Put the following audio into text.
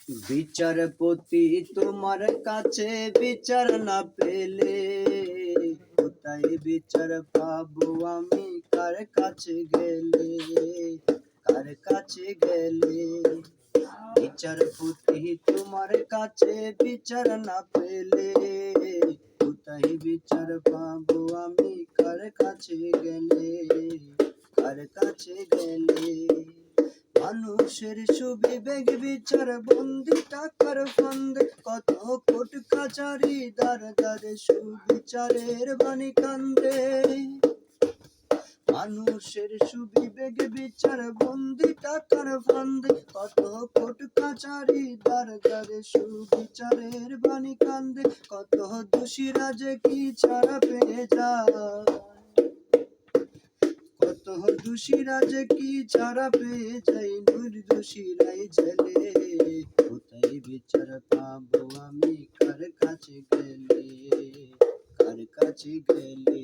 বিচারপতি তোমার কাছে বিচার না পেলে কোথায় বিচার পাবো আমি? কার কাছে গেলে, কার কাছে গেলে? বিচারপতি তোমার কাছে বিচার না পেলে কোথায় বিচার পাবো আমি? কার কাছে গেলে, কার কাছে গেলে? মানুষের সুবিবেক বিচার বন্দি টাকার ফান্দে, কত কোট কাচারি দ্বারে দ্বারে সুবিচারের বাণী কান্দে। মানুষের সুবিবেক বিচার বন্দি টাকার ফান্দে, কত কোট কাচারি দ্বারে দ্বারে সুবিচারের বাণী কান্দে। কত দোষীরা যে কি ছাড়া পেয়ে যায়, কত দোষীরা যে কি ছাড়া পেয়ে যায়, নির্দোষীরাই জেলে। কোথায় বিচার পাবো আমি? কার কাছে গেলে, কার কাছে গেলে?